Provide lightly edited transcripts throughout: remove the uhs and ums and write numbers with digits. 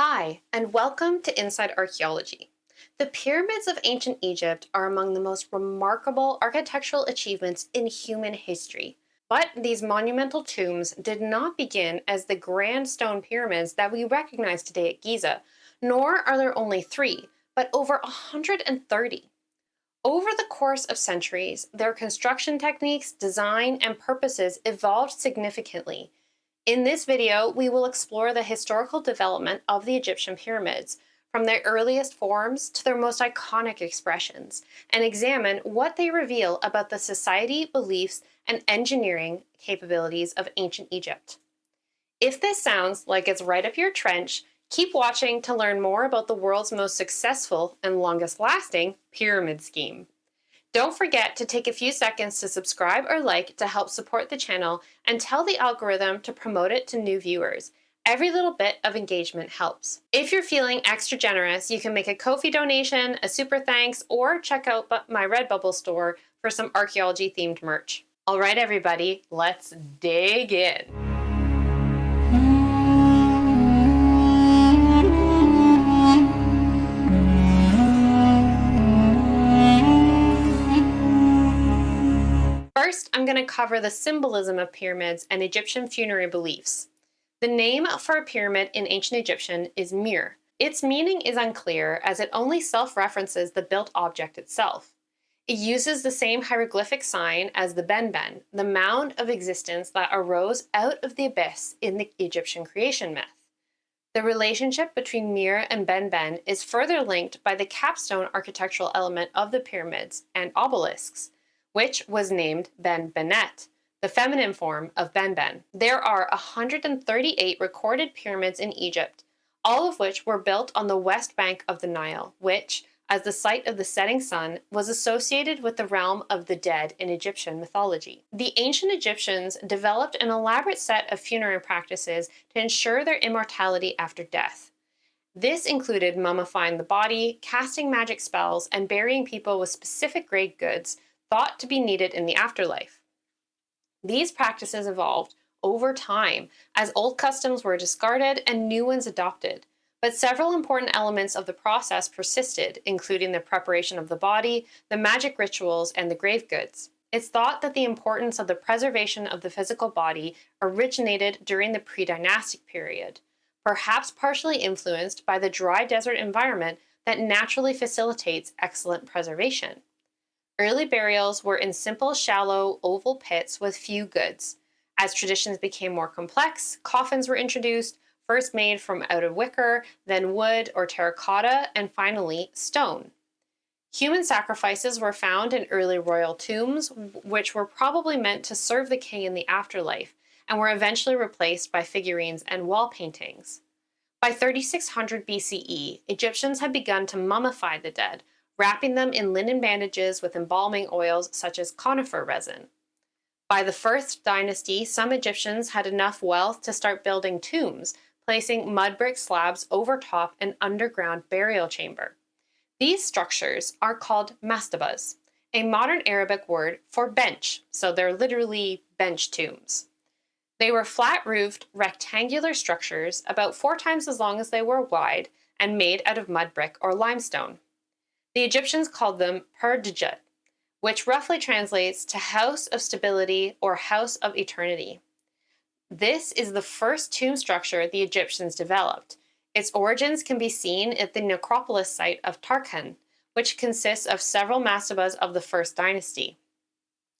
Hi, and welcome to Inside Archaeology. The pyramids of ancient Egypt are among the most remarkable architectural achievements in human history. But these monumental tombs did not begin as the grand stone pyramids that we recognize today at Giza, nor are there only three, but over 130. Over the course of centuries, their construction techniques, design, and purposes evolved significantly. In this video, we will explore the historical development of the Egyptian pyramids, from their earliest forms to their most iconic expressions, and examine what they reveal about the society, beliefs, and engineering capabilities of ancient Egypt. If this sounds like it's right up your trench, keep watching to learn more about the world's most successful and longest lasting pyramid scheme. Don't forget to take a few seconds to subscribe or like to help support the channel and tell the algorithm to promote it to new viewers. Every little bit of engagement helps. If you're feeling extra generous, you can make a Ko-fi donation, a super thanks, or check out my Redbubble store for some archaeology themed merch. All right, everybody, let's dig in. First, I'm going to cover the symbolism of pyramids and Egyptian funerary beliefs. The name for a pyramid in ancient Egyptian is Mir. Its meaning is unclear as it only self-references the built object itself. It uses the same hieroglyphic sign as the Benben, the mound of existence that arose out of the abyss in the Egyptian creation myth. The relationship between Mir and Benben is further linked by the capstone architectural element of the pyramids and obelisks, which was named Ben Benet, the feminine form of Benben. There are 138 recorded pyramids in Egypt, all of which were built on the west bank of the Nile, which, as the site of the setting sun, was associated with the realm of the dead in Egyptian mythology. The ancient Egyptians developed an elaborate set of funerary practices to ensure their immortality after death. This included mummifying the body, casting magic spells, and burying people with specific grade goods thought to be needed in the afterlife. These practices evolved over time as old customs were discarded and new ones adopted. But several important elements of the process persisted, including the preparation of the body, the magic rituals, and the grave goods. It's thought that the importance of the preservation of the physical body originated during the pre-dynastic period, perhaps partially influenced by the dry desert environment that naturally facilitates excellent preservation. Early burials were in simple, shallow, oval pits with few goods. As traditions became more complex, coffins were introduced, first made from out of wicker, then wood or terracotta, and finally stone. Human sacrifices were found in early royal tombs, which were probably meant to serve the king in the afterlife, and were eventually replaced by figurines and wall paintings. By 3600 BCE, Egyptians had begun to mummify the dead, wrapping them in linen bandages with embalming oils such as conifer resin. By the First Dynasty, some Egyptians had enough wealth to start building tombs, placing mud brick slabs over top an underground burial chamber. These structures are called mastabas, a modern Arabic word for bench, so they're literally bench tombs. They were flat-roofed, rectangular structures about 4 times as long as they were wide and made out of mud brick or limestone. The Egyptians called them Perdjut, which roughly translates to House of Stability or House of Eternity. This is the first tomb structure the Egyptians developed. Its origins can be seen at the necropolis site of Tarkhan, which consists of several mastabas of the First Dynasty.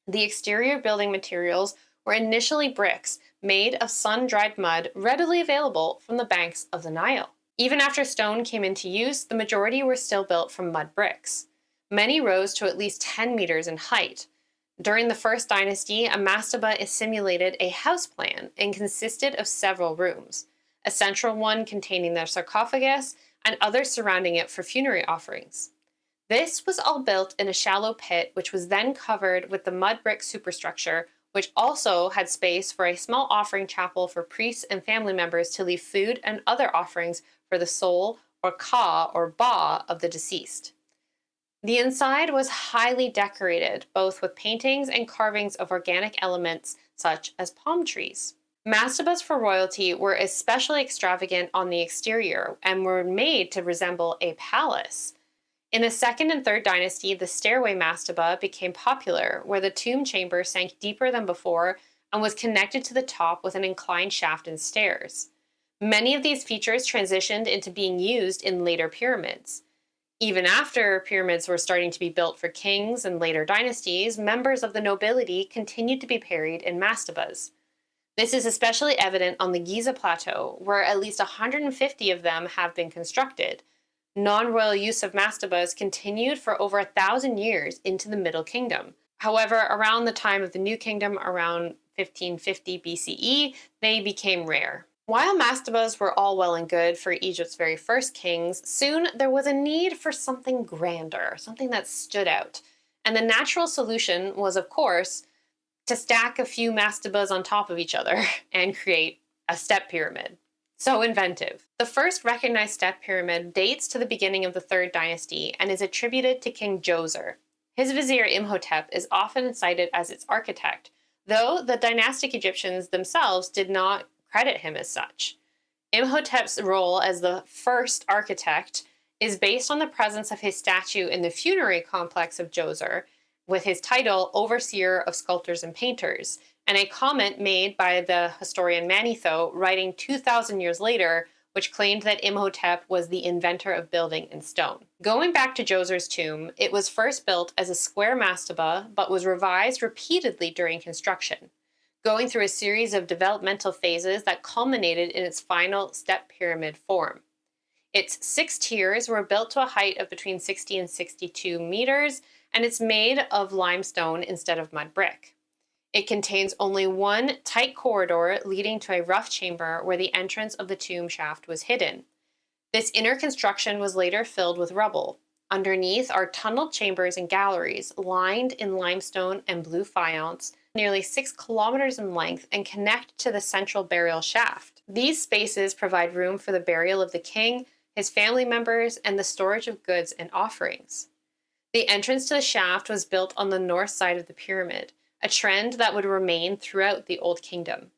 The exterior building materials were initially bricks made of sun-dried mud readily available from the banks of the Nile. Even after stone came into use, the majority were still built from mud bricks. Many rose to at least 10 meters in height. During the First Dynasty, a mastaba simulated a house plan and consisted of several rooms, a central one containing their sarcophagus and others surrounding it for funerary offerings. This was all built in a shallow pit, which was then covered with the mud brick superstructure, which also had space for a small offering chapel for priests and family members to leave food and other offerings for the soul or ka or ba of the deceased. The inside was highly decorated, both with paintings and carvings of organic elements such as palm trees. Mastabas for royalty were especially extravagant on the exterior and were made to resemble a palace. In the second and third dynasty, the stairway mastaba became popular, where the tomb chamber sank deeper than before and was connected to the top with an inclined shaft and stairs. Many of these features transitioned into being used in later pyramids. Even after pyramids were starting to be built for kings and later dynasties, members of the nobility continued to be buried in mastabas. This is especially evident on the Giza Plateau, where at least 150 of them have been constructed. Non-royal use of mastabas continued for over 1,000 years into the Middle Kingdom. However, around the time of the New Kingdom, around 1550 BCE, they became rare. While mastabas were all well and good for Egypt's very first kings, soon there was a need for something grander, something that stood out. And the natural solution was, of course, to stack a few mastabas on top of each other and create a step pyramid. So inventive. The first recognized step pyramid dates to the beginning of the Third Dynasty and is attributed to King Djoser. His vizier Imhotep is often cited as its architect, though the dynastic Egyptians themselves did not credit him as such. Imhotep's role as the first architect is based on the presence of his statue in the funerary complex of Djoser, with his title Overseer of Sculptors and Painters, and a comment made by the historian Manetho, writing 2,000 years later, which claimed that Imhotep was the inventor of building in stone. Going back to Djoser's tomb, it was first built as a square mastaba, but was revised repeatedly during construction, going through a series of developmental phases that culminated in its final step pyramid form. Its 6 tiers were built to a height of between 60 and 62 meters, and it's made of limestone instead of mud brick. It contains only one tight corridor leading to a rough chamber where the entrance of the tomb shaft was hidden. This inner construction was later filled with rubble. Underneath are tunneled chambers and galleries lined in limestone and blue faience, nearly 6 kilometers in length, and connect to the central burial shaft. These spaces provide room for the burial of the king, his family members, and the storage of goods and offerings. The entrance to the shaft was built on the north side of the pyramid, a trend that would remain throughout the Old Kingdom.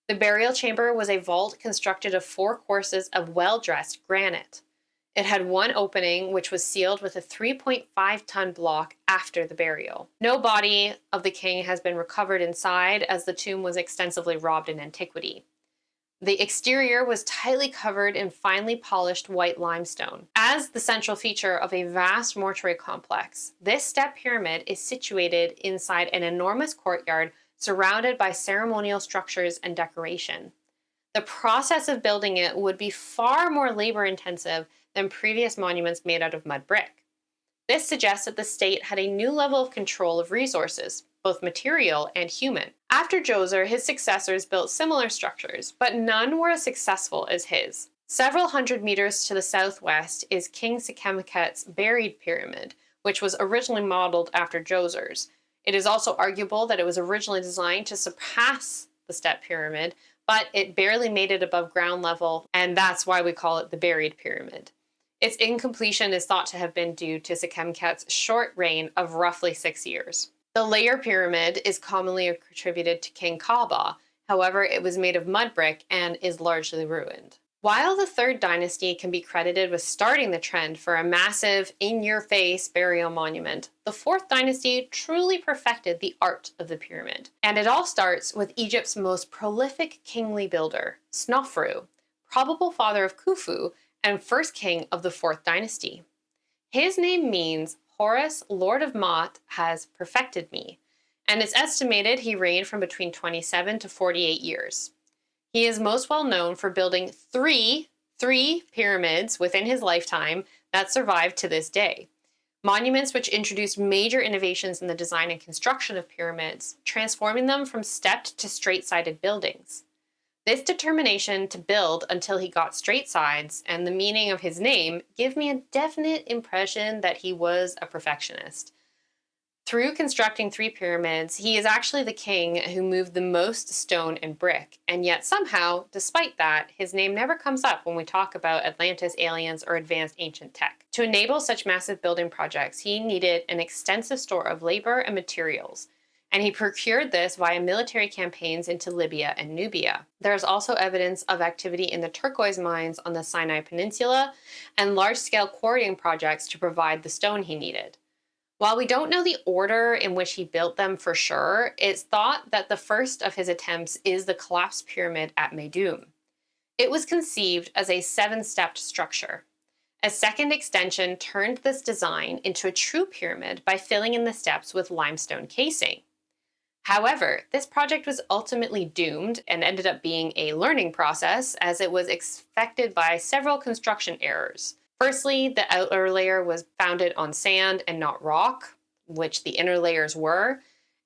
The burial chamber was a vault constructed of 4 courses of well-dressed granite. It had one opening, which was sealed with a 3.5-ton block after the burial. No body of the king has been recovered inside, as the tomb was extensively robbed in antiquity. The exterior was tightly covered in finely polished white limestone. As the central feature of a vast mortuary complex, this step pyramid is situated inside an enormous courtyard surrounded by ceremonial structures and decoration. The process of building it would be far more labor-intensive than previous monuments made out of mud brick. This suggests that the state had a new level of control of resources, both material and human. After Djoser, his successors built similar structures, but none were as successful as his. Several hundred meters to the southwest is King Sekhemkhet's buried pyramid, which was originally modeled after Djoser's. It is also arguable that it was originally designed to surpass the step pyramid, but it barely made it above ground level, and that's why we call it the buried pyramid. Its incompletion is thought to have been due to Sekhemkhet's short reign of roughly 6 years. The layer pyramid is commonly attributed to King Kaba. However, it was made of mud brick and is largely ruined. While the Third Dynasty can be credited with starting the trend for a massive, in-your-face burial monument, the Fourth Dynasty truly perfected the art of the pyramid. And it all starts with Egypt's most prolific kingly builder, Snofru, probable father of Khufu and first king of the Fourth Dynasty. His name means Horus, Lord of Maat, has perfected me, and it's estimated he reigned from between 27 to 48 years. He is most well known for building three pyramids within his lifetime that survive to this day. Monuments which introduced major innovations in the design and construction of pyramids, transforming them from stepped to straight-sided buildings. This determination to build until he got straight sides and the meaning of his name give me a definite impression that he was a perfectionist. Through constructing 3 pyramids, he is actually the king who moved the most stone and brick, and yet somehow, despite that, his name never comes up when we talk about Atlantis, aliens, or advanced ancient tech. To enable such massive building projects, he needed an extensive store of labor and materials, and he procured this via military campaigns into Libya and Nubia. There is also evidence of activity in the turquoise mines on the Sinai Peninsula and large-scale quarrying projects to provide the stone he needed. While we don't know the order in which he built them for sure, it's thought that the first of his attempts is the collapsed pyramid at Meidum. It was conceived as a 7-stepped structure. A second extension turned this design into a true pyramid by filling in the steps with limestone casing. However, this project was ultimately doomed and ended up being a learning process as it was affected by several construction errors. Firstly, the outer layer was founded on sand and not rock, which the inner layers were.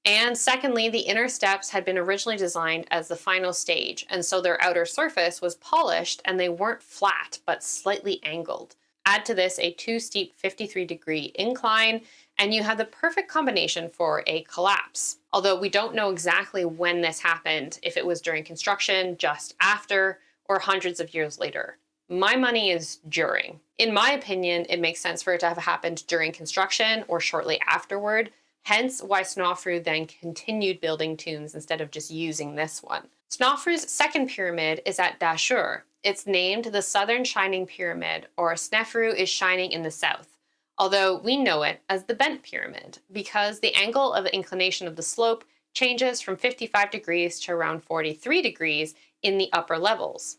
And secondly, the inner steps had been originally designed as the final stage, and so their outer surface was polished and they weren't flat, but slightly angled. Add to this a too steep 53-degree incline, and you have the perfect combination for a collapse. Although we don't know exactly when this happened, if it was during construction, just after, or hundreds of years later. My money is during. In my opinion, it makes sense for it to have happened during construction or shortly afterward, hence why Snofru then continued building tombs instead of just using this one. Snofru's second pyramid is at Dashur. It's named the Southern Shining Pyramid, or Snefru is shining in the south, although we know it as the Bent Pyramid because the angle of inclination of the slope changes from 55 degrees to around 43 degrees in the upper levels.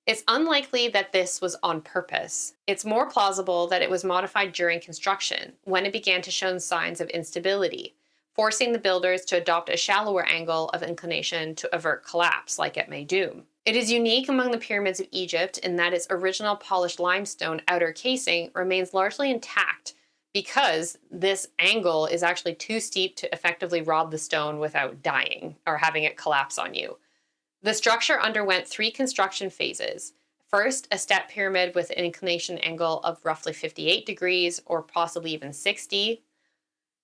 It's unlikely that this was on purpose. It's more plausible that it was modified during construction, when it began to show signs of instability, forcing the builders to adopt a shallower angle of inclination to avert collapse, like at Meidum. It is unique among the pyramids of Egypt in that its original polished limestone outer casing remains largely intact because this angle is actually too steep to effectively rob the stone without dying or having it collapse on you. The structure underwent 3 construction phases. First, a step pyramid with an inclination angle of roughly 58 degrees or possibly even 60.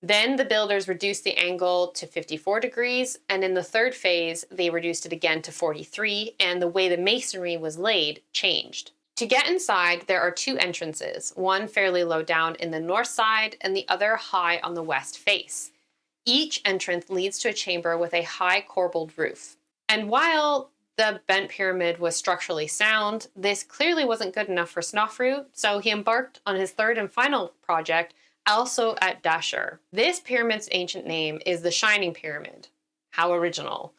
Then the builders reduced the angle to 54 degrees, and in the third phase, they reduced it again to 43, and the way the masonry was laid changed. To get inside, there are 2 entrances, one fairly low down in the north side and the other high on the west face. Each entrance leads to a chamber with a high corbelled roof. And while the Bent Pyramid was structurally sound, this clearly wasn't good enough for Snofru, so he embarked on his third and final project, also at Dashur. This pyramid's ancient name is the Shining Pyramid. How original.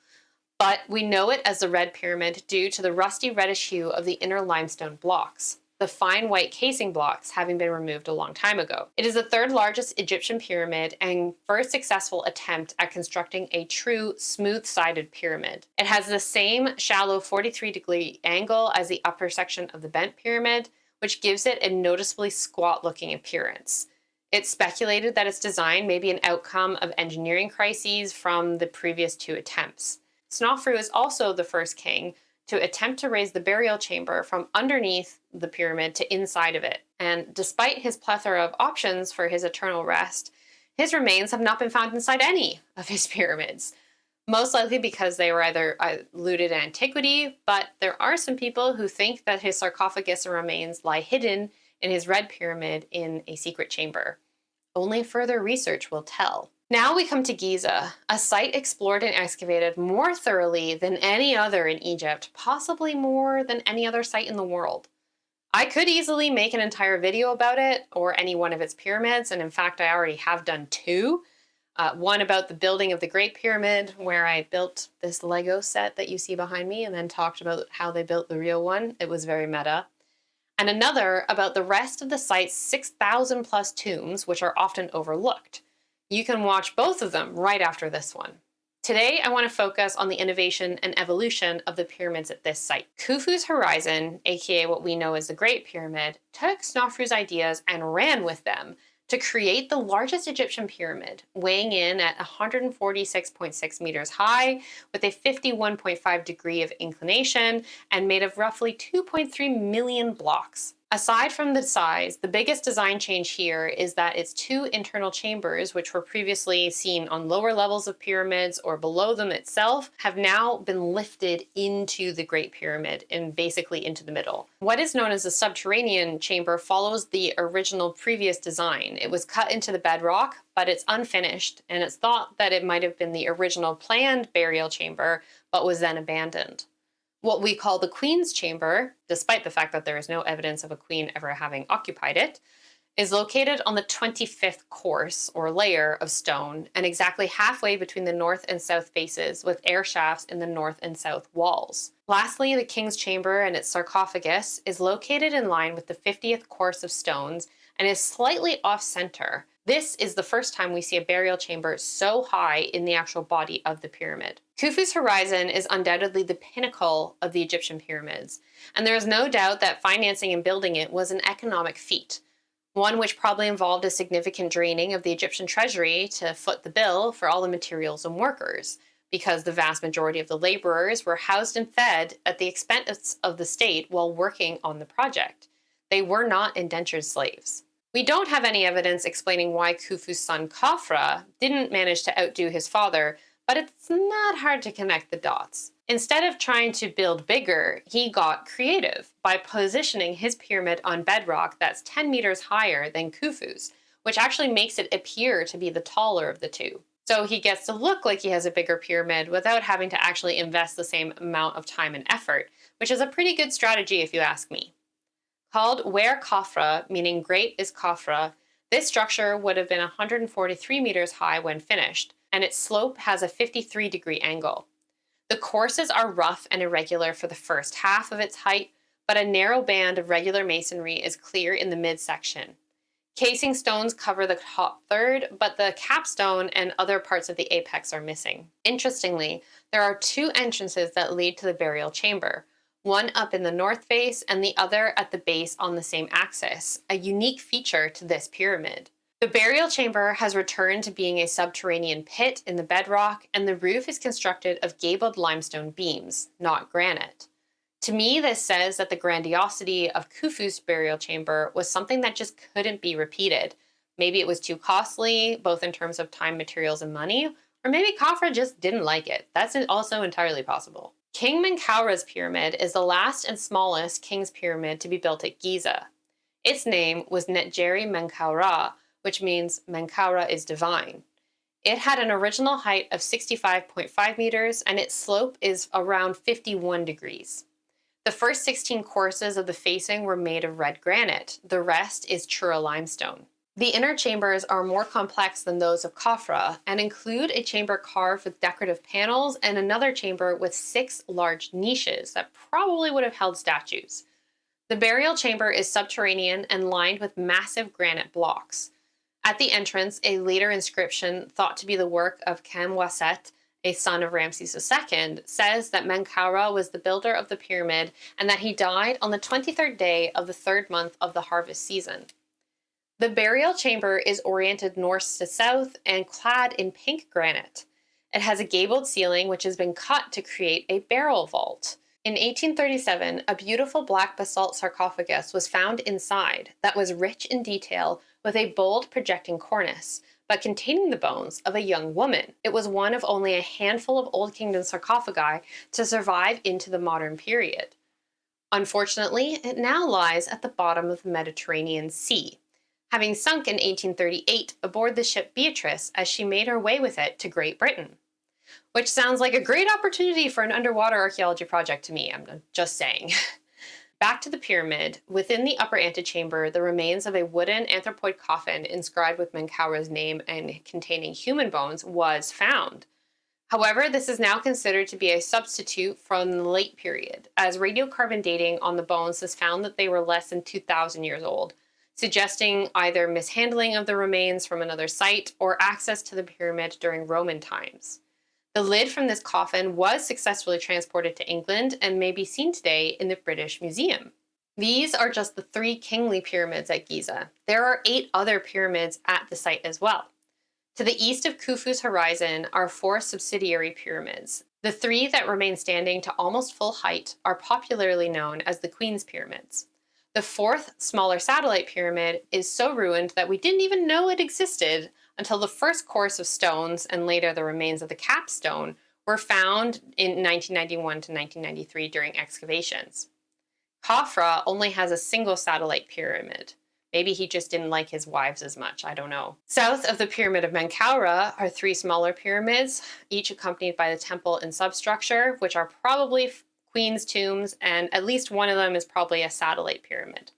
But we know it as the Red Pyramid due to the rusty reddish hue of the inner limestone blocks, the fine white casing blocks having been removed a long time ago. It is the 3rd largest Egyptian pyramid and first successful attempt at constructing a true smooth-sided pyramid. It has the same shallow 43-degree angle as the upper section of the Bent Pyramid, which gives it a noticeably squat-looking appearance. It's speculated that its design may be an outcome of engineering crises from the previous 2 attempts. Snofru is also the first king to attempt to raise the burial chamber from underneath the pyramid to inside of it. And despite his plethora of options for his eternal rest, his remains have not been found inside any of his pyramids. Most likely because they were either looted in antiquity, but there are some people who think that his sarcophagus and remains lie hidden in his Red Pyramid in a secret chamber. Only further research will tell. Now we come to Giza, a site explored and excavated more thoroughly than any other in Egypt, possibly more than any other site in the world. I could easily make an entire video about it, or any one of its pyramids, and in fact I already have done 2. One about the building of the Great Pyramid, where I built this Lego set that you see behind me, and then talked about how they built the real one. It was very meta. And another about the rest of the site's 6,000 plus tombs, which are often overlooked. You can watch both of them right after this one. Today, I want to focus on the innovation and evolution of the pyramids at this site. Khufu's Horizon, aka what we know as the Great Pyramid, took Snofru's ideas and ran with them to create the largest Egyptian pyramid, weighing in at 146.6 meters high, with a 51.5 degree of inclination, and made of roughly 2.3 million blocks. Aside from the size, the biggest design change here is that its two internal chambers, which were previously seen on lower levels of pyramids or below them itself, have now been lifted into the Great Pyramid and basically into the middle. What is known as the subterranean chamber follows the original previous design. It was cut into the bedrock, but it's unfinished, and it's thought that it might have been the original planned burial chamber, but was then abandoned. What we call the Queen's Chamber, despite the fact that there is no evidence of a queen ever having occupied it, is located on the 25th course or layer of stone and exactly halfway between the north and south faces, with air shafts in the north and south walls. Lastly, the King's Chamber and its sarcophagus is located in line with the 50th course of stones and is slightly off-center. This is the first time we see a burial chamber so high in the actual body of the pyramid. Khufu's horizon is undoubtedly the pinnacle of the Egyptian pyramids, and there is no doubt that financing and building it was an economic feat, one which probably involved a significant draining of the Egyptian treasury to foot the bill for all the materials and workers, because the vast majority of the laborers were housed and fed at the expense of the state while working on the project. They were not indentured slaves. We don't have any evidence explaining why Khufu's son Khafra didn't manage to outdo his father, but it's not hard to connect the dots. Instead of trying to build bigger, he got creative by positioning his pyramid on bedrock that's 10 meters higher than Khufu's, which actually makes it appear to be the taller of the two. So he gets to look like he has a bigger pyramid without having to actually invest the same amount of time and effort, which is a pretty good strategy if you ask me. Called Wer Khafra, meaning great is Khafra, this structure would have been 143 meters high when finished, and its slope has a 53-degree angle. The courses are rough and irregular for the first half of its height, but a narrow band of regular masonry is clear in the midsection. Casing stones cover the top third, but the capstone and other parts of the apex are missing. Interestingly, there are two entrances that lead to the burial chamber, one up in the north face and the other at the base on the same axis, a unique feature to this pyramid. The burial chamber has returned to being a subterranean pit in the bedrock, and the roof is constructed of gabled limestone beams, not granite. To me, this says that the grandiosity of Khufu's burial chamber was something that just couldn't be repeated. Maybe it was too costly, both in terms of time, materials, and money, or maybe Khafra just didn't like it. That's also entirely possible. King Menkaura's pyramid is the last and smallest king's pyramid to be built at Giza. Its name was Netjeri Menkaura, which means Menkaura is divine. It had an original height of 65.5 meters, and its slope is around 51 degrees. The first 16 courses of the facing were made of red granite. The rest is Chura limestone. The inner chambers are more complex than those of Khafra and include a chamber carved with decorative panels and another chamber with 6 large niches that probably would have held statues. The burial chamber is subterranean and lined with massive granite blocks. At the entrance, a later inscription thought to be the work of Kamwaset, a son of Ramses II, says that Menkaura was the builder of the pyramid and that he died on the 23rd day of the 3rd month of the harvest season. The burial chamber is oriented north to south and clad in pink granite. It has a gabled ceiling which has been cut to create a barrel vault. In 1837, a beautiful black basalt sarcophagus was found inside that was rich in detail with a bold projecting cornice, but containing the bones of a young woman. It was one of only a handful of Old Kingdom sarcophagi to survive into the modern period. Unfortunately, it now lies at the bottom of the Mediterranean Sea, having sunk in 1838 aboard the ship Beatrice as she made her way with it to Great Britain. Which sounds like a great opportunity for an underwater archaeology project to me, I'm just saying. Back to the pyramid, within the upper antechamber, the remains of a wooden anthropoid coffin inscribed with Menkaura's name and containing human bones was found. However, this is now considered to be a substitute from the late period, as radiocarbon dating on the bones has found that they were less than 2,000 years old, suggesting either mishandling of the remains from another site or access to the pyramid during Roman times. The lid from this coffin was successfully transported to England and may be seen today in the British Museum. These are just the 3 kingly pyramids at Giza. There are 8 other pyramids at the site as well. To the east of Khufu's horizon are 4 subsidiary pyramids. The 3 that remain standing to almost full height are popularly known as the Queen's Pyramids. The fourth, smaller satellite pyramid is so ruined that we didn't even know it existed until the first course of stones and later the remains of the capstone were found in 1991 to 1993 during excavations. Khafra only has a single satellite pyramid. Maybe he just didn't like his wives as much, I don't know. South of the Pyramid of Menkaura are three smaller pyramids, each accompanied by the temple and substructure, which are probably queen's tombs, and at least one of them is probably a satellite pyramid.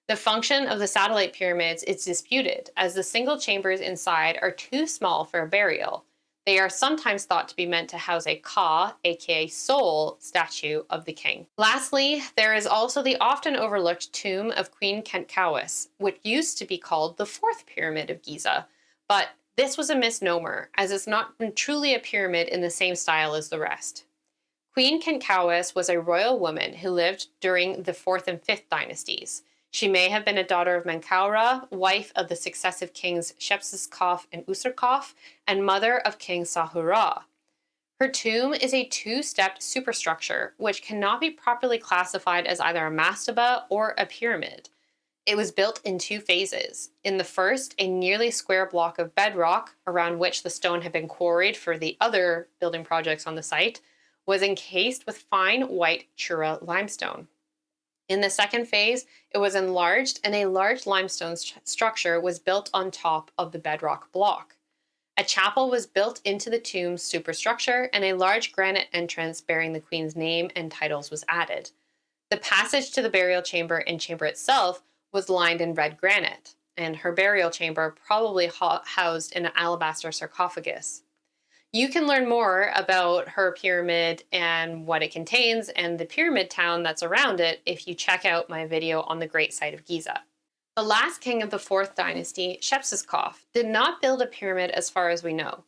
The function of the satellite pyramids is disputed, as the single chambers inside are too small for a burial. They are sometimes thought to be meant to house a Ka, aka soul, statue of the king. Lastly, there is also the often overlooked tomb of Queen Khentkawis, which used to be called the fourth pyramid of Giza, but this was a misnomer, as it's not truly a pyramid in the same style as the rest. Queen Khentkawis was a royal woman who lived during the 4th and 5th dynasties. She may have been a daughter of Menkaura, wife of the successive kings Shepseskaf and Userkaf, and mother of King Sahura. Her tomb is a two-stepped superstructure, which cannot be properly classified as either a mastaba or a pyramid. It was built in two phases. In the first, a nearly square block of bedrock, around which the stone had been quarried for the other building projects on the site, was encased with fine white Chura limestone. In the second phase, it was enlarged and a large limestone structure was built on top of the bedrock block. A chapel was built into the tomb's superstructure and a large granite entrance bearing the queen's name and titles was added. The passage to the burial chamber and chamber itself was lined in red granite, and her burial chamber probably housed an alabaster sarcophagus. You can learn more about her pyramid and what it contains and the pyramid town that's around it if you check out my video on the Great Site of Giza. The last king of the 4th dynasty, Shepseskaf, did not build a pyramid as far as we know.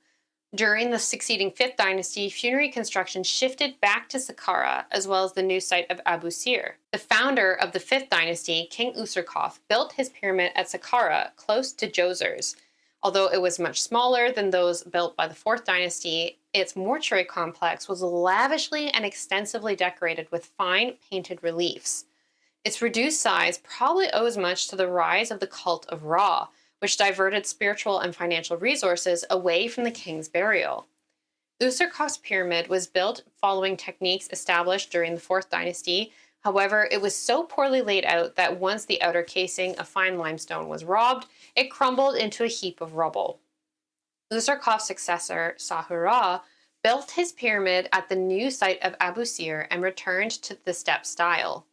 During the succeeding 5th dynasty, funerary construction shifted back to Saqqara as well as the new site of Abu Sir. The founder of the 5th dynasty, King Userkaf, built his pyramid at Saqqara close to Djozir's. Although it was much smaller than those built by the 4th dynasty, its mortuary complex was lavishly and extensively decorated with fine painted reliefs. Its reduced size probably owes much to the rise of the cult of Ra, which diverted spiritual and financial resources away from the king's burial. Userkaf's pyramid was built following techniques established during the 4th dynasty. However, it was so poorly laid out that once the outer casing of fine limestone was robbed, it crumbled into a heap of rubble. Userkaf's successor, Sahura, built his pyramid at the new site of Abu Sir and returned to the step style.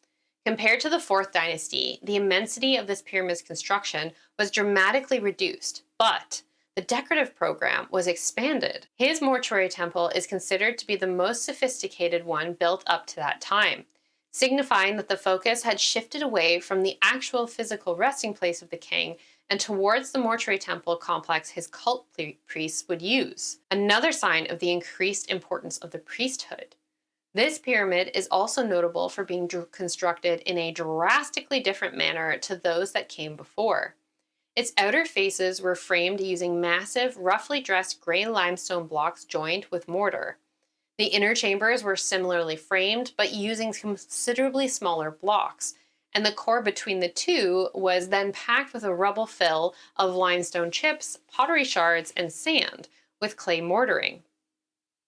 Compared to the 4th dynasty, the immensity of this pyramid's construction was dramatically reduced, but the decorative program was expanded. His mortuary temple is considered to be the most sophisticated one built up to that time, signifying that the focus had shifted away from the actual physical resting place of the king and towards the mortuary temple complex his cult priests would use, another sign of the increased importance of the priesthood. This pyramid is also notable for being constructed in a drastically different manner to those that came before. Its outer faces were framed using massive, roughly dressed gray limestone blocks joined with mortar. The inner chambers were similarly framed, but using considerably smaller blocks, and the core between the two was then packed with a rubble fill of limestone chips, pottery shards, and sand, with clay mortaring.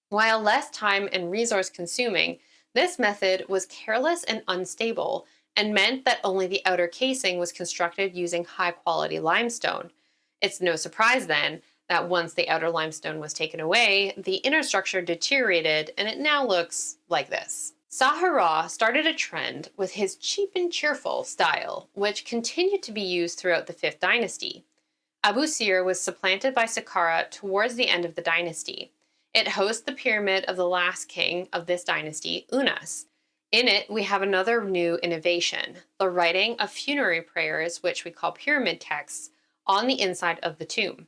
While less time and resource consuming, this method was careless and unstable, and meant that only the outer casing was constructed using high-quality limestone. It's no surprise, then, that once the outer limestone was taken away, the inner structure deteriorated and it now looks like this. Sahura started a trend with his cheap and cheerful style, which continued to be used throughout the 5th dynasty. Abu Sir was supplanted by Saqqara towards the end of the dynasty. It hosts the pyramid of the last king of this dynasty, Unas. In it, we have another new innovation, the writing of funerary prayers, which we call pyramid texts, on the inside of the tomb.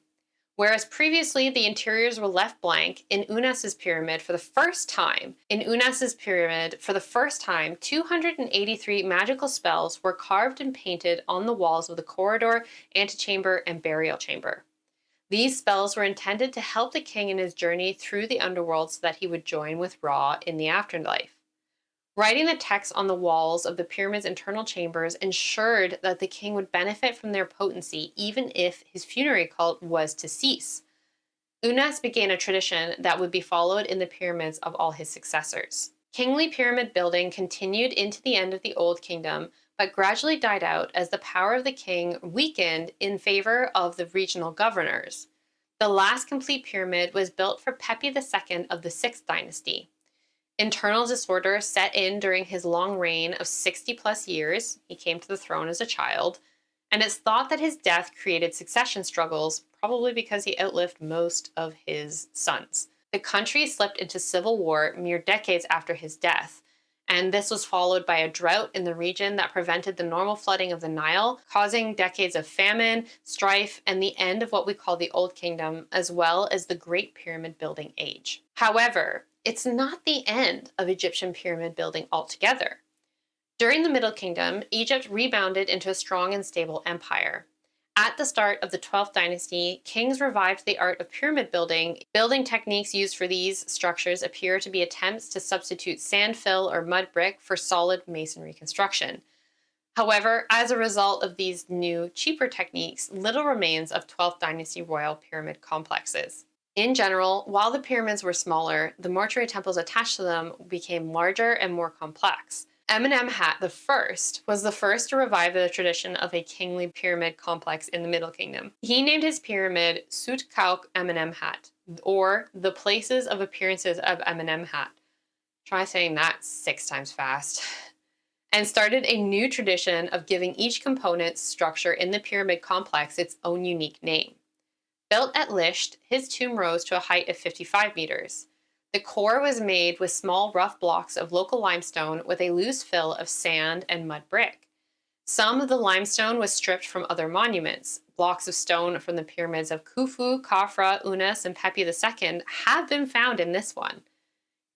Whereas previously the interiors were left blank, in Unas's pyramid for the first time, 283 magical spells were carved and painted on the walls of the corridor, antechamber, and burial chamber. These spells were intended to help the king in his journey through the underworld so that he would join with Ra in the afterlife. Writing the text on the walls of the pyramid's internal chambers ensured that the king would benefit from their potency even if his funerary cult was to cease. Unas began a tradition that would be followed in the pyramids of all his successors. Kingly pyramid building continued into the end of the Old Kingdom, but gradually died out as the power of the king weakened in favor of the regional governors. The last complete pyramid was built for Pepi II of the 6th dynasty. Internal disorder set in during his long reign of 60 plus years. He came to the throne as a child, and it's thought that his death created succession struggles, probably because he outlived most of his sons. The country slipped into civil war mere decades after his death, and this was followed by a drought in the region that prevented the normal flooding of the Nile, causing decades of famine, strife, and the end of what we call the Old Kingdom, as well as the Great Pyramid Building Age. However, it's not the end of Egyptian pyramid building altogether. During the Middle Kingdom, Egypt rebounded into a strong and stable empire. At the start of the 12th dynasty, kings revived the art of pyramid building. Building techniques used for these structures appear to be attempts to substitute sand fill or mud brick for solid masonry construction. However, as a result of these new, cheaper techniques, little remains of 12th dynasty royal pyramid complexes. In general, while the pyramids were smaller, the mortuary temples attached to them became larger and more complex. Amenemhat I was the first to revive the tradition of a kingly pyramid complex in the Middle Kingdom. He named his pyramid Sut-Kauk Amenemhat, or the Places of Appearances of Amenemhat. Try saying that 6 times fast. And started a new tradition of giving each component structure in the pyramid complex its own unique name. Built at Lisht, his tomb rose to a height of 55 meters. The core was made with small rough blocks of local limestone with a loose fill of sand and mud brick. Some of the limestone was stripped from other monuments. Blocks of stone from the pyramids of Khufu, Khafra, Unas, and Pepi II have been found in this one.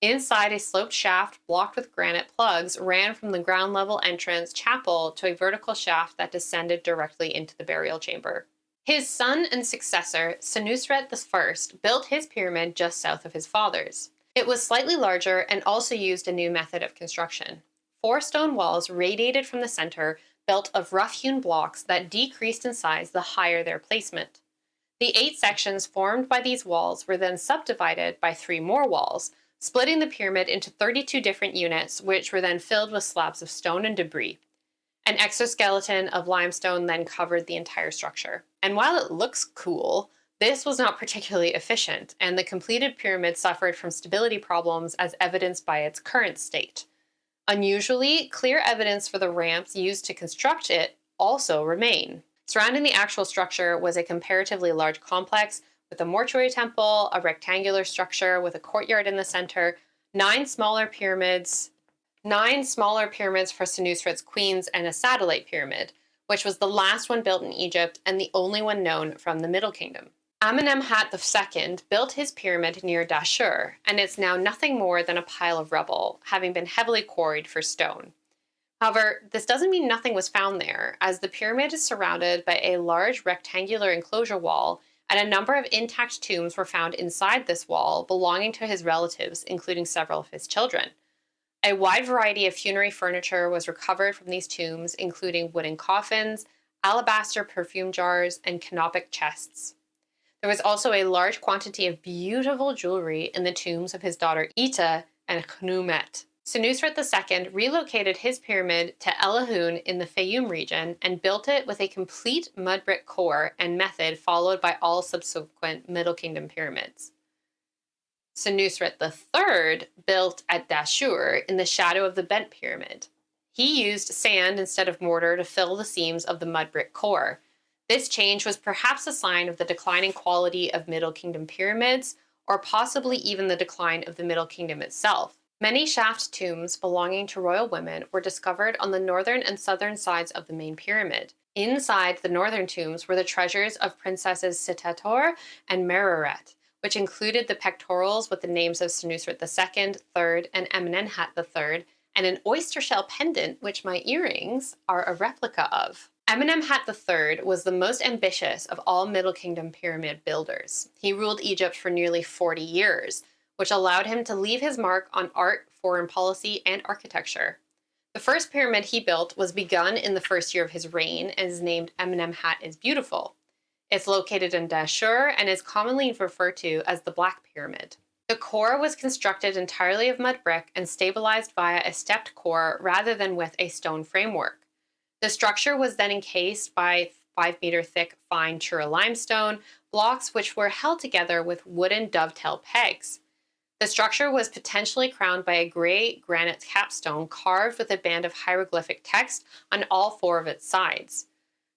Inside, a sloped shaft blocked with granite plugs ran from the ground level entrance chapel to a vertical shaft that descended directly into the burial chamber. His son and successor, Senusret I, built his pyramid just south of his father's. It was slightly larger and also used a new method of construction. 4 stone walls radiated from the center, built of rough-hewn blocks that decreased in size the higher their placement. The 8 sections formed by these walls were then subdivided by 3 more walls, splitting the pyramid into 32 different units, which were then filled with slabs of stone and debris. An exoskeleton of limestone then covered the entire structure. And while it looks cool, this was not particularly efficient, and the completed pyramid suffered from stability problems as evidenced by its current state. Unusually, clear evidence for the ramps used to construct it also remain. Surrounding the actual structure was a comparatively large complex with a mortuary temple, a rectangular structure with a courtyard in the center, 9 smaller pyramids for Senusret's queens, and a satellite pyramid, which was the last one built in Egypt and the only one known from the Middle Kingdom. Amenemhat II built his pyramid near Dashur, and it's now nothing more than a pile of rubble, having been heavily quarried for stone. However, this doesn't mean nothing was found there, as the pyramid is surrounded by a large rectangular enclosure wall, and a number of intact tombs were found inside this wall belonging to his relatives, including several of his children. A wide variety of funerary furniture was recovered from these tombs, including wooden coffins, alabaster perfume jars, and canopic chests. There was also a large quantity of beautiful jewelry in the tombs of his daughter Ita and Khnumet. Senusret II relocated his pyramid to Elahun in the Fayum region and built it with a complete mud brick core and method followed by all subsequent Middle Kingdom pyramids. Senusret III built at Dashur in the shadow of the Bent Pyramid. He used sand instead of mortar to fill the seams of the mud brick core. This change was perhaps a sign of the declining quality of Middle Kingdom pyramids, or possibly even the decline of the Middle Kingdom itself. Many shaft tombs belonging to royal women were discovered on the northern and southern sides of the main pyramid. Inside the northern tombs were the treasures of Princesses Sitator and Mereret, which included the pectorals with the names of Senusret II, III, and Amenemhat III, and an oyster shell pendant, which my earrings are a replica of. Amenemhat III was the most ambitious of all Middle Kingdom pyramid builders. He ruled Egypt for nearly 40 years, which allowed him to leave his mark on art foreign policy and architecture. The first pyramid he built was begun in the first year of his reign and is named Amenemhat is Beautiful. It's located in Dashur and is commonly referred to as the Black Pyramid. The core was constructed entirely of mud brick and stabilized via a stepped core rather than with a stone framework. The structure was then encased by 5-meter thick fine Chura limestone blocks which were held together with wooden dovetail pegs. The structure was potentially crowned by a gray granite capstone carved with a band of hieroglyphic text on all 4 of its sides.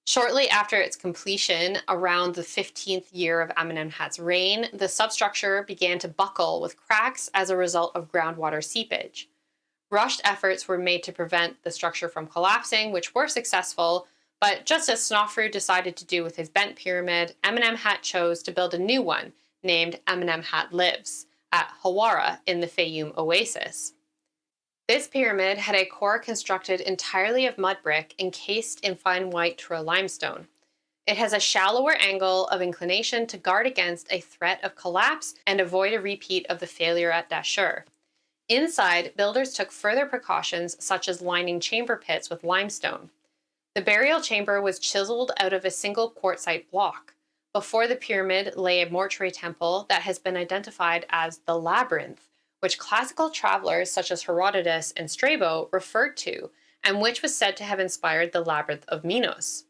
Shortly after its completion, around the 15th year of Amenemhat's reign, the substructure began to buckle with cracks as a result of groundwater seepage. Rushed efforts were made to prevent the structure from collapsing, which were successful, but just as Snofru decided to do with his bent pyramid, Amenemhat chose to build a new one, named Amenemhat Lives, at Hawara in the Fayum Oasis. This pyramid had a core constructed entirely of mud brick encased in fine white Tura limestone. It has a shallower angle of inclination to guard against a threat of collapse and avoid a repeat of the failure at Dashur. Inside, builders took further precautions such as lining chamber pits with limestone. The burial chamber was chiseled out of a single quartzite block. Before the pyramid lay a mortuary temple that has been identified as the Labyrinth, which classical travelers such as Herodotus and Strabo referred to, and which was said to have inspired the Labyrinth of Minos.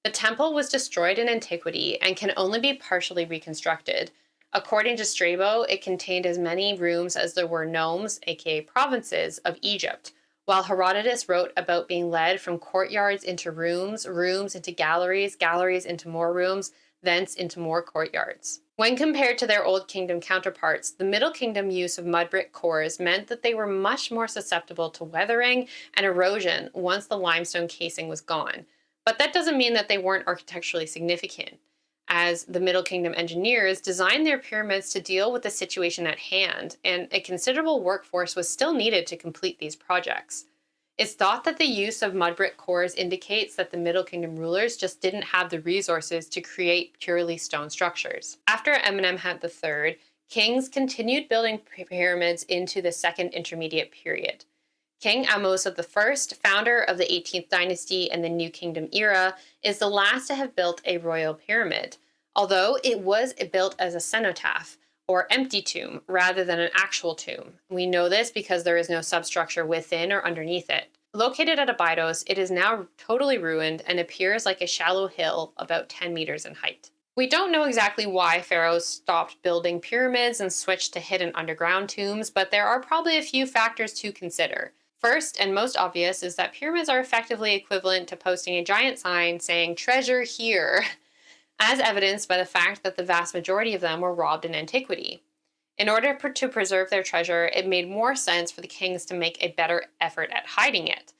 The temple was destroyed in antiquity and can only be partially reconstructed. According to Strabo, it contained as many rooms as there were nomes, aka provinces, of Egypt, while Herodotus wrote about being led from courtyards into rooms, rooms into galleries, galleries into more rooms, thence into more courtyards. When compared to their Old Kingdom counterparts, the Middle Kingdom use of mud brick cores meant that they were much more susceptible to weathering and erosion once the limestone casing was gone. But that doesn't mean that they weren't architecturally significant, as the Middle Kingdom engineers designed their pyramids to deal with the situation at hand, and a considerable workforce was still needed to complete these projects. It's thought that the use of mud brick cores indicates that the Middle Kingdom rulers just didn't have the resources to create purely stone structures. After Amenemhat III, kings continued building pyramids into the Second Intermediate Period. King Ahmose I, founder of the 18th dynasty and the New Kingdom era, is the last to have built a royal pyramid, although it was built as a cenotaph, or empty tomb, rather than an actual tomb. We know this because there is no substructure within or underneath it. Located at Abydos, it is now totally ruined and appears like a shallow hill about 10 meters in height. We don't know exactly why pharaohs stopped building pyramids and switched to hidden underground tombs, but there are probably a few factors to consider. First, and most obvious, is that pyramids are effectively equivalent to posting a giant sign saying, "Treasure here," as evidenced by the fact that the vast majority of them were robbed in antiquity. In order to preserve their treasure, it made more sense for the kings to make a better effort at hiding it.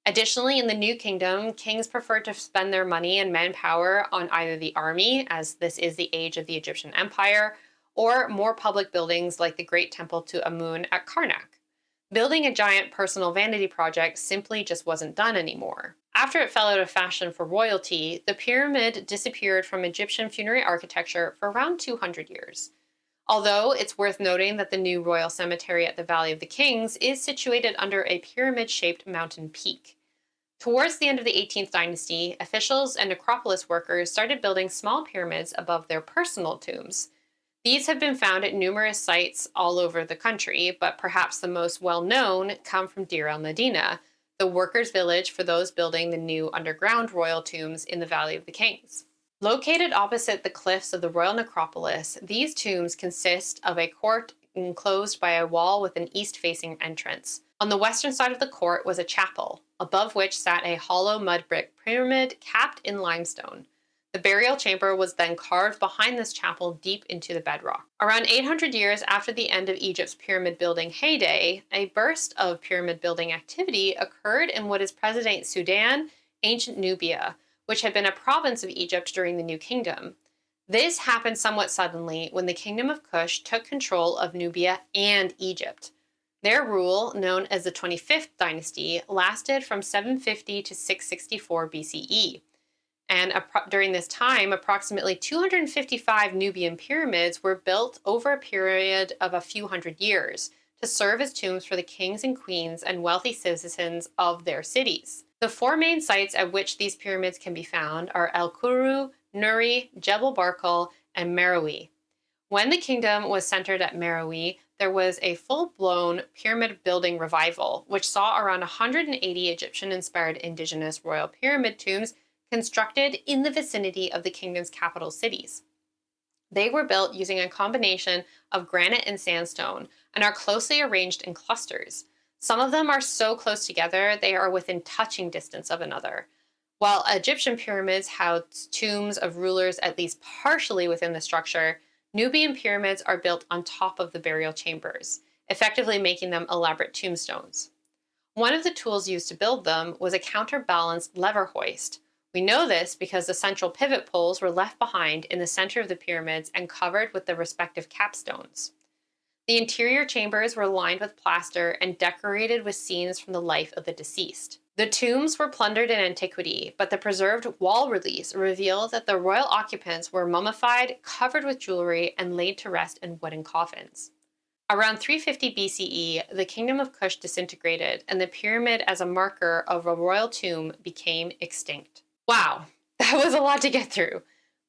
Additionally, in the New Kingdom, kings preferred to spend their money and manpower on either the army, as this is the age of the Egyptian Empire, or more public buildings like the Great Temple to Amun at Karnak. Building a giant personal vanity project simply just wasn't done anymore. After it fell out of fashion for royalty, the pyramid disappeared from Egyptian funerary architecture for around 200 years. Although it's worth noting that the new royal cemetery at the Valley of the Kings is situated under a pyramid-shaped mountain peak. Towards the end of the 18th dynasty, officials and necropolis workers started building small pyramids above their personal tombs. These have been found at numerous sites all over the country, but perhaps the most well-known come from Deir el-Medina, the workers' village for those building the new underground royal tombs in the Valley of the Kings. Located opposite the cliffs of the royal necropolis, these tombs consist of a court enclosed by a wall with an east-facing entrance. On the western side of the court was a chapel, above which sat a hollow mud brick pyramid capped in limestone. The burial chamber was then carved behind this chapel deep into the bedrock. Around 800 years after the end of Egypt's pyramid building heyday, a burst of pyramid building activity occurred in what is present-day Sudan, ancient Nubia, which had been a province of Egypt during the New Kingdom. This happened somewhat suddenly when the Kingdom of Kush took control of Nubia and Egypt. Their rule, known as the 25th dynasty, lasted from 750 to 664 BCE. And during this time, approximately 255 Nubian pyramids were built over a period of a few hundred years, to serve as tombs for the kings and queens and wealthy citizens of their cities. The four main sites at which these pyramids can be found are El Kuru, Nuri, Jebel Barkal, and Meroe. When the kingdom was centered at Meroe, there was a full-blown pyramid building revival, which saw around 180 Egyptian-inspired indigenous royal pyramid tombs constructed in the vicinity of the kingdom's capital cities. They were built using a combination of granite and sandstone and are closely arranged in clusters. Some of them are so close together they are within touching distance of another. While Egyptian pyramids housed tombs of rulers at least partially within the structure, Nubian pyramids are built on top of the burial chambers, effectively making them elaborate tombstones. One of the tools used to build them was a counterbalanced lever hoist. We know this because the central pivot poles were left behind in the center of the pyramids and covered with the respective capstones. The interior chambers were lined with plaster and decorated with scenes from the life of the deceased. The tombs were plundered in antiquity, but the preserved wall reliefs reveal that the royal occupants were mummified, covered with jewelry, and laid to rest in wooden coffins. Around 350 BCE, the kingdom of Kush disintegrated, and the pyramid as a marker of a royal tomb became extinct. Wow, that was a lot to get through,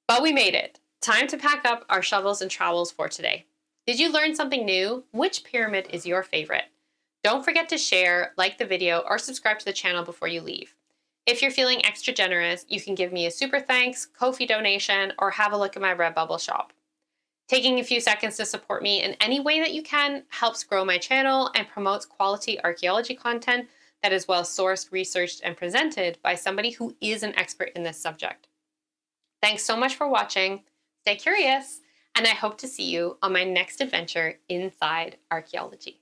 but we made it. Time to pack up our shovels and trowels for today. Did you learn something new? Which pyramid is your favorite? Don't forget to share, like the video, or subscribe to the channel before you leave. If you're feeling extra generous, you can give me a super thanks, Ko-fi donation, or have a look at my Redbubble shop. Taking a few seconds to support me in any way that you can helps grow my channel and promotes quality archaeology content that is well sourced, researched, and presented by somebody who is an expert in this subject. Thanks so much for watching. Stay curious, and I hope to see you on my next adventure inside archaeology.